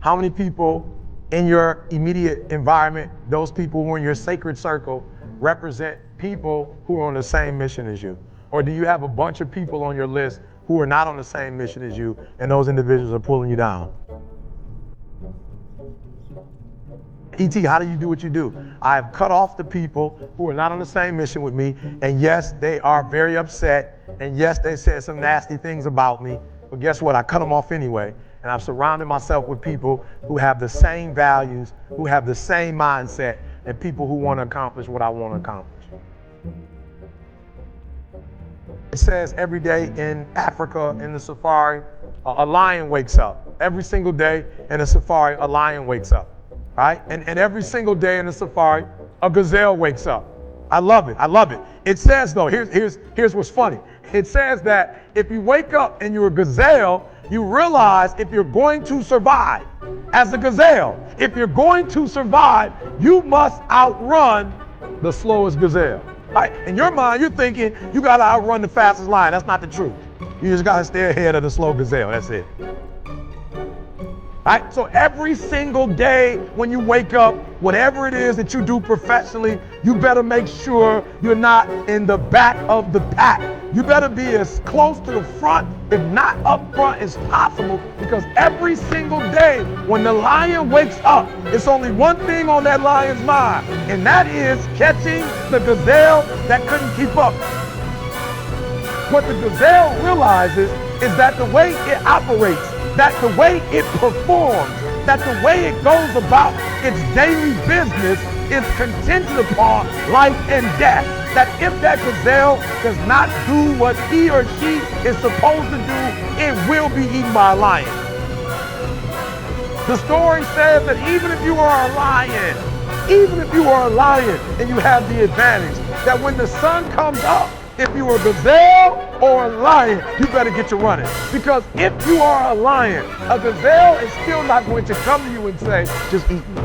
How many people in your immediate environment, those people who are in your sacred circle, represent people who are on the same mission as you? Or do you have a bunch of people on your list who are not on the same mission as you, and those individuals are pulling you down? E.T., how do you do what you do? I've cut off the people who are not on the same mission with me, and yes, they are very upset, and yes, they said some nasty things about me, but guess what? I cut them off anyway, and I've surrounded myself with people who have the same values, who have the same mindset, and people who want to accomplish what I want to accomplish. It says every day in Africa, in the safari, a lion wakes up. Every single day in the safari, a lion wakes up. Right? And every single day in the safari, a gazelle wakes up. I love it. I love it. It says though, here's what's funny. It says that if you wake up and you're a gazelle, you realize if you're going to survive as a gazelle, if you're going to survive, you must outrun the slowest gazelle. Right? In your mind, you're thinking you gotta outrun the fastest lion. That's not the truth. You just gotta stay ahead of the slow gazelle. That's it. Right? So every single day when you wake up, whatever it is that you do professionally, you better make sure you're not in the back of the pack. You better be as close to the front, if not up front, as possible, because every single day when the lion wakes up, it's only one thing on that lion's mind, and that is catching the gazelle that couldn't keep up. What the gazelle realizes is that the way it operates, that the way it performs, that the way it goes about its daily business is contingent upon life and death. That if that gazelle does not do what he or she is supposed to do, it will be eaten by a lion. The story says that even if you are a lion, and you have the advantage, that when the sun comes up, if you are a gazelle or a lion, you better get to running. Because if you are a lion, a gazelle is still not going to come to you and say, just eat me.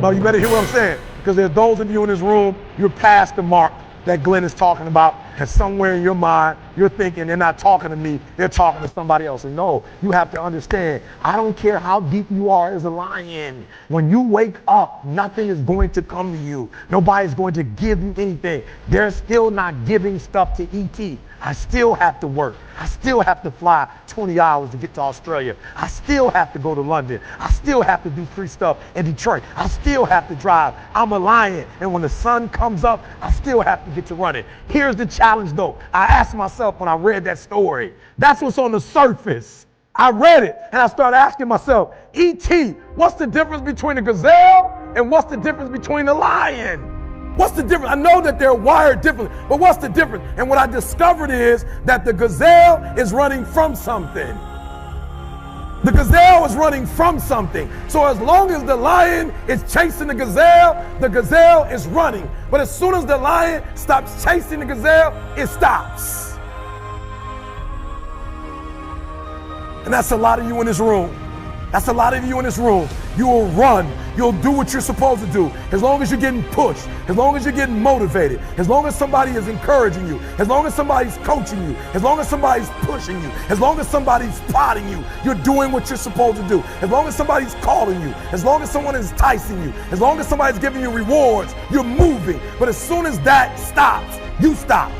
No, you better hear what I'm saying. Because there's those of you in this room, you're past the mark that Glenn is talking about, and somewhere in your mind, you're thinking they're not talking to me, they're talking to somebody else. And no, you have to understand, I don't care how deep you are as a lion. When you wake up, nothing is going to come to you. Nobody's going to give you anything. They're still not giving stuff to E.T. I still have to work. I still have to fly 20 hours to get to Australia. I still have to go to London. I still have to do free stuff in Detroit. I still have to drive. I'm a lion, and when the sun comes up, I still have to get to running. Here's the challenge though. I asked myself when I read that story, that's what's on the surface. I read it and I started asking myself, E.T., what's the difference between a gazelle and what's the difference between a lion? What's the difference? I know that they're wired differently, but what's the difference? And what I discovered is that the gazelle is running from something. The gazelle is running from something. So as long as the lion is chasing the gazelle is running. But as soon as the lion stops chasing the gazelle, it stops. And that's a lot of you in this room. That's a lot of you in this room. You will run. You'll do what you're supposed to do. As long as you're getting pushed, as long as you're getting motivated, as long as somebody is encouraging you, as long as somebody's coaching you, as long as somebody's pushing you, as long as somebody's prodding you, you're doing what you're supposed to do. As long as somebody's calling you, as long as someone is enticing you, as long as somebody's giving you rewards, you're moving. But as soon as that stops, you stop.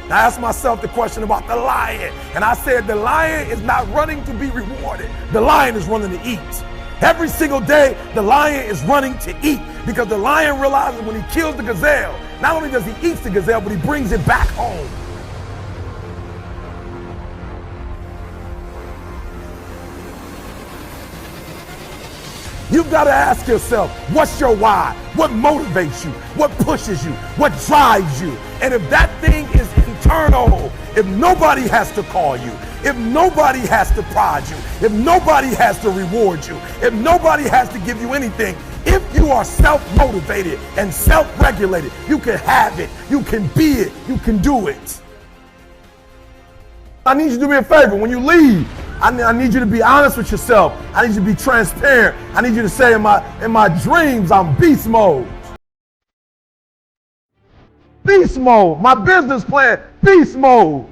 I asked myself the question about the lion, and I said the lion is not running to be rewarded. The lion is running to eat. Every single day, the lion is running to eat because the lion realizes when he kills the gazelle, not only does he eat the gazelle, but he brings it back home. You've got to ask yourself, what's your why? What motivates you? What pushes you? What drives you? And if that thing is internal, if nobody has to call you, if nobody has to prod you, if nobody has to reward you, if nobody has to give you anything, if you are self-motivated and self-regulated, you can have it, you can be it, you can do it. I need you to do me a favor. When you leave, I need you to be honest with yourself. I need you to be transparent. I need you to say, in my dreams, I'm beast mode. Beast mode. My business plan, beast mode.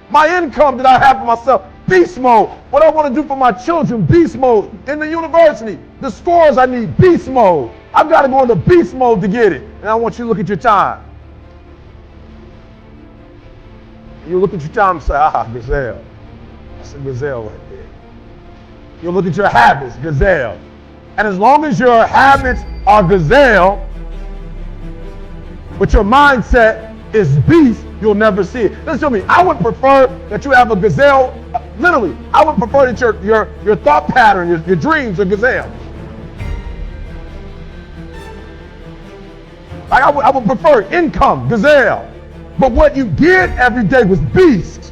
My income that I have for myself, beast mode. What I want to do for my children, beast mode. In the university, the scores I need, beast mode. I've got to go into beast mode to get it. And I want you to look at your time. You look at your time and say, gazelle. That's a gazelle right there. You look at your habits, gazelle. And as long as your habits are gazelle, but your mindset is beast, you'll never see it. Listen to me, I would prefer that you have a gazelle, literally, I would prefer that your thought pattern, your dreams are gazelle. Like I would prefer income, gazelle. But what you did every day was beast.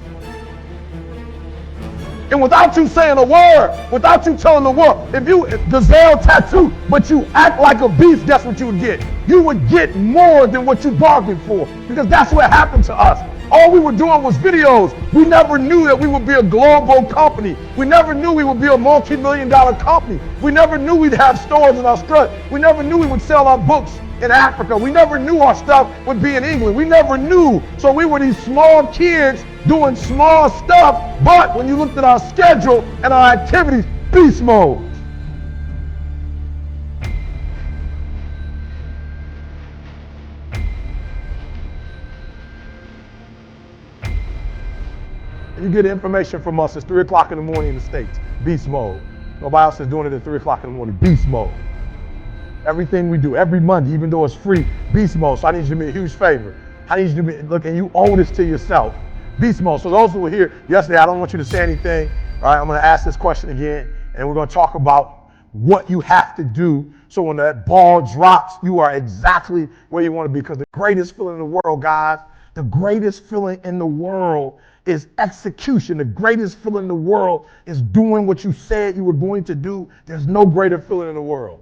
And without you saying a word, without you telling the world, if gazelle tattoo, but you act like a beast, guess what you would get? You would get more than what you bargained for, because that's what happened to us. All we were doing was videos. We never knew that we would be a global company. We never knew we would be a multi-million-dollar company. We never knew we'd have stores in Australia. We never knew we would sell our books in Africa. We never knew our stuff would be in England. We never knew. So we were these small kids doing small stuff, but when you looked at our schedule and our activities, beast mode. You get information from us, it's 3 o'clock in the morning in the States, beast mode. Nobody else is doing it at 3 o'clock in the morning, beast mode. Everything we do, every Monday, even though it's free, beast mode. So I need you to do me a huge favor. I need you to be, look, and you owe this to yourself. Beast mode. So those who were here yesterday, I don't want you to say anything. All right, I'm going to ask this question again, and we're going to talk about what you have to do so when that ball drops, you are exactly where you want to be. Because the greatest feeling in the world, guys, the greatest feeling in the world is execution. The greatest feeling in the world is doing what you said you were going to do. There's no greater feeling in the world.